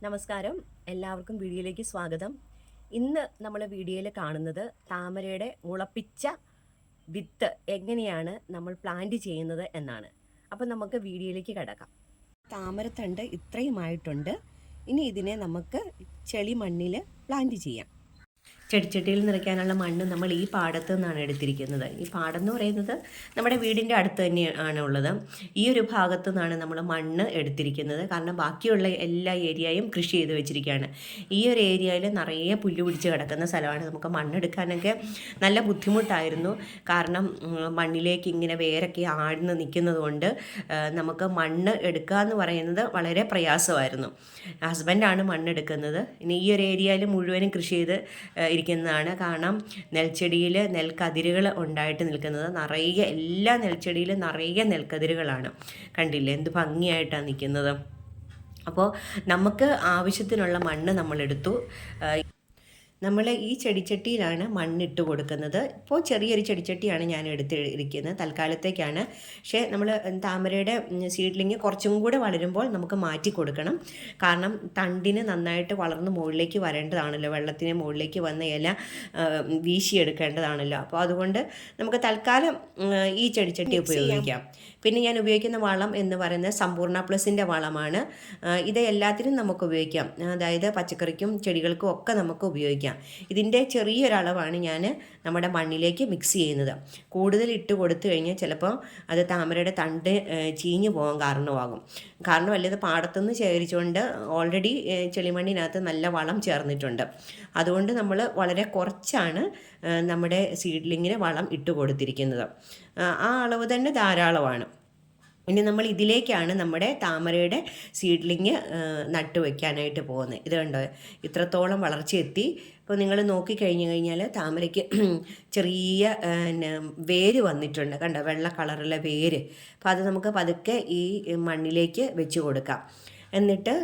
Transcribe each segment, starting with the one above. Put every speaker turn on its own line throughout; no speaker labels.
നമസ്കാരം, എല്ലാവർക്കും വീഡിയോയിലേക്ക് സ്വാഗതം. ഇന്ന് നമ്മൾ വീഡിയോയിൽ കാണുന്നത് താമരയുടെ മുളപ്പിച്ച വിത്ത് എങ്ങനെയാണ് നമ്മൾ പ്ലാന്റ് ചെയ്യുന്നത് എന്നാണ്. അപ്പോൾ നമുക്ക് വീഡിയോയിലേക്ക് കിടക്കാം. താമരത്തണ്ട് ഇത്രയുമായിട്ടുണ്ട്. ഇനി ഇതിനെ നമുക്ക് ചെളി മണ്ണിൽ പ്ലാന്റ് ചെയ്യാം. ചെടിച്ചട്ടിയിൽ നിറയ്ക്കാനുള്ള മണ്ണ് നമ്മൾ ഈ പാടത്ത് നിന്നാണ് എടുത്തിരിക്കുന്നത്. ഈ പാടം എന്ന് പറയുന്നത് നമ്മുടെ വീടിൻ്റെ അടുത്ത് തന്നെയാണ് ഉള്ളത്. ഈ ഒരു ഭാഗത്തു നിന്നാണ് നമ്മൾ മണ്ണ് എടുത്തിരിക്കുന്നത്. കാരണം ബാക്കിയുള്ള എല്ലാ ഏരിയയും കൃഷി ചെയ്ത് വെച്ചിരിക്കുകയാണ്. ഈ ഒരു ഏരിയയിൽ നിറയെ പുല്ല് പിടിച്ച് കിടക്കുന്ന സ്ഥലമാണ്. നമുക്ക് മണ്ണെടുക്കാനൊക്കെ നല്ല ബുദ്ധിമുട്ടായിരുന്നു. കാരണം മണ്ണിലേക്ക് ഇങ്ങനെ വേരൊക്കെ ആഴ്ന്ന് നിൽക്കുന്നത് കൊണ്ട് നമുക്ക് മണ്ണ് എടുക്കുക എന്ന് പറയുന്നത് വളരെ പ്രയാസമായിരുന്നു. ഹസ്ബൻഡാണ് മണ്ണെടുക്കുന്നത്. ഇനി ഈ ഒരു ഏരിയയിൽ മുഴുവനും കൃഷി ചെയ്ത് ഇരിക്കുന്നതാണ്. കാരണം നെൽച്ചെടിയിൽ നെൽക്കതിരുകൾ ഉണ്ടായിട്ട് നിൽക്കുന്നത് നിറയെ, എല്ലാ നെൽച്ചെടിയിലും നിറയെ നെൽക്കതിരുകളാണ്. കണ്ടില്ലേ എന്ത് ഭംഗിയായിട്ടാണ് നിൽക്കുന്നത്. അപ്പോൾ നമുക്ക് ആവശ്യത്തിനുള്ള മണ്ണ് നമ്മളെടുത്തു. നമ്മൾ ഈ ചെടിച്ചട്ടിയിലാണ് മണ്ണിട്ട് കൊടുക്കുന്നത്. ഇപ്പോൾ ചെറിയൊരു ചെടിച്ചട്ടിയാണ് ഞാൻ എടുത്തിരിക്കുന്നത്, തൽക്കാലത്തേക്കാണ്. പക്ഷേ നമ്മൾ താമരയുടെ സീഡ്ലിങ് കുറച്ചും കൂടെ വളരുമ്പോൾ നമുക്ക് മാറ്റി കൊടുക്കണം. കാരണം തണ്ടിന് നന്നായിട്ട് വളർന്ന് മുകളിലേക്ക് വരേണ്ടതാണല്ലോ, വെള്ളത്തിന് മുകളിലേക്ക് വന്ന ഇല വീശിയെടുക്കേണ്ടതാണല്ലോ. അപ്പോൾ അതുകൊണ്ട് നമുക്ക് തൽക്കാലം ഈ ചെടിച്ചട്ടി ഉപയോഗിക്കാം. പിന്നെ ഞാൻ ഉപയോഗിക്കുന്ന വളം എന്ന് പറയുന്നത് സമ്പൂർണ്ണ പ്ലസിൻ്റെ വളമാണ്. ഇത് എല്ലാത്തിനും നമുക്ക് ഉപയോഗിക്കാം. അതായത് പച്ചക്കറിക്കും ചെടികൾക്കും ഒക്കെ നമുക്ക് ഉപയോഗിക്കാം. ഇതിൻ്റെ ചെറിയൊരളവാണ് ഞാൻ നമ്മുടെ മണ്ണിലേക്ക് മിക്സ് ചെയ്യുന്നത്. കൂടുതൽ ഇട്ട് കൊടുത്തു കഴിഞ്ഞാൽ ചിലപ്പോൾ അത് താമരയുടെ തണ്ട് ചീഞ്ഞു പോകാൻ കാരണമാകും. കാരണമല്ല, ഇത് പാടത്തുനിന്ന് ശേഖരിച്ചുകൊണ്ട് ഓൾറെഡി ചെളിമണ്ണിനകത്ത് നല്ല വളം ചേർന്നിട്ടുണ്ട്. അതുകൊണ്ട് നമ്മൾ വളരെ കുറച്ചാണ് നമ്മുടെ സീഡ്ലിങ്ങിന് വളം ഇട്ട് കൊടുത്തിരിക്കുന്നത്. ആ അളവ് തന്നെ ധാരാളമാണ്. ഇനി നമ്മൾ ഇതിലേക്കാണ് നമ്മുടെ താമരയുടെ സീഡ്ലിങ് നട്ടുവെക്കാനായിട്ട് പോകുന്നത്. ഇത് കണ്ടോ, ഇത്രത്തോളം വളർച്ചയെത്തി. ഇപ്പോൾ നിങ്ങൾ നോക്കിക്കഴിഞ്ഞ് കഴിഞ്ഞാൽ താമരയ്ക്ക് ചെറിയ വേര് വന്നിട്ടുണ്ട്, കണ്ടോ, വെള്ള കളറുള്ള വേര്. അപ്പോൾ അത് നമുക്ക് പതുക്കെ ഈ മണ്ണിലേക്ക് വെച്ച് കൊടുക്കാം. എന്നിട്ട്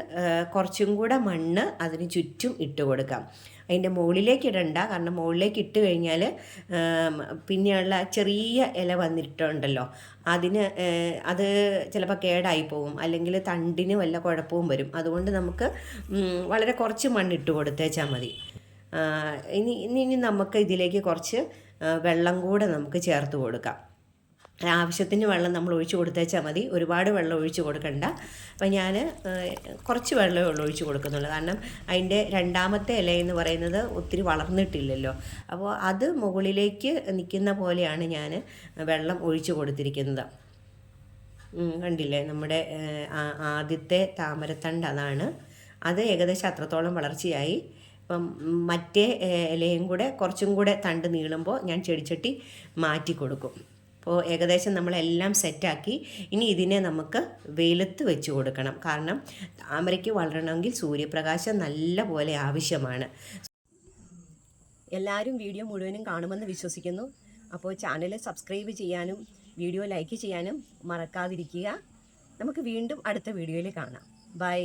കുറച്ചും കൂടെ മണ്ണ് അതിന് ചുറ്റും ഇട്ട് കൊടുക്കാം. അതിൻ്റെ മുകളിലേക്ക് ഇടണ്ട, കാരണം മുകളിലേക്ക് ഇട്ട് കഴിഞ്ഞാൽ പിന്നെയുള്ള ചെറിയ ഇല വന്നിട്ടുണ്ടല്ലോ, അത് ചിലപ്പോൾ കേടായി പോകും, അല്ലെങ്കിൽ തണ്ടിന് വല്ല കുഴപ്പവും വരും. അതുകൊണ്ട് നമുക്ക് വളരെ കുറച്ച് മണ്ണിട്ട് കൊടുത്തേച്ചാൽ മതി. ഇനി നമുക്ക് ഇതിലേക്ക് കുറച്ച് വെള്ളം കൂടെ നമുക്ക് ചേർത്ത് കൊടുക്കാം. ആവശ്യത്തിന് വെള്ളം നമ്മൾ ഒഴിച്ച് കൊടുത്തേച്ചാൽ മതി, ഒരുപാട് വെള്ളം ഒഴിച്ച് കൊടുക്കണ്ട. അപ്പം ഞാൻ കുറച്ച് വെള്ളമേ ഒഴിച്ച് കൊടുക്കുന്നുള്ളൂ. കാരണം അതിൻ്റെ രണ്ടാമത്തെ ഇല എന്ന് പറയുന്നത് ഒത്തിരി വളർന്നിട്ടില്ലല്ലോ. അപ്പോൾ അത് മുകളിലേക്ക് നിൽക്കുന്ന പോലെയാണ് ഞാൻ വെള്ളം ഒഴിച്ച് കൊടുത്തിരിക്കുന്നത്. കണ്ടില്ലേ, നമ്മുടെ ആദ്യത്തെ താമരത്തണ്ട് അതാണ്. അത് ഏകദേശം അത്രത്തോളം വളർച്ചയായി. അപ്പം മറ്റേ ഇലയും കൂടെ കുറച്ചും കൂടെ തണ്ട് നീളുമ്പോൾ ഞാൻ ചെടിച്ചട്ടി മാറ്റി കൊടുക്കും. അപ്പോൾ ഏകദേശം നമ്മളെല്ലാം സെറ്റാക്കി. ഇനി ഇതിനെ നമുക്ക് വെയിലത്ത് വെച്ച് കൊടുക്കണം. കാരണം താമരയ്ക്ക് വളരണമെങ്കിൽ സൂര്യപ്രകാശം നല്ല പോലെ ആവശ്യമാണ്. എല്ലാവരും വീഡിയോ മുഴുവനും കാണുമെന്ന് വിശ്വസിക്കുന്നു. അപ്പോൾ ചാനൽ സബ്സ്ക്രൈബ് ചെയ്യാനും വീഡിയോ ലൈക്ക് ചെയ്യാനും മറക്കാതിരിക്കുക. നമുക്ക് വീണ്ടും അടുത്ത വീഡിയോയിൽ കാണാം. ബൈ.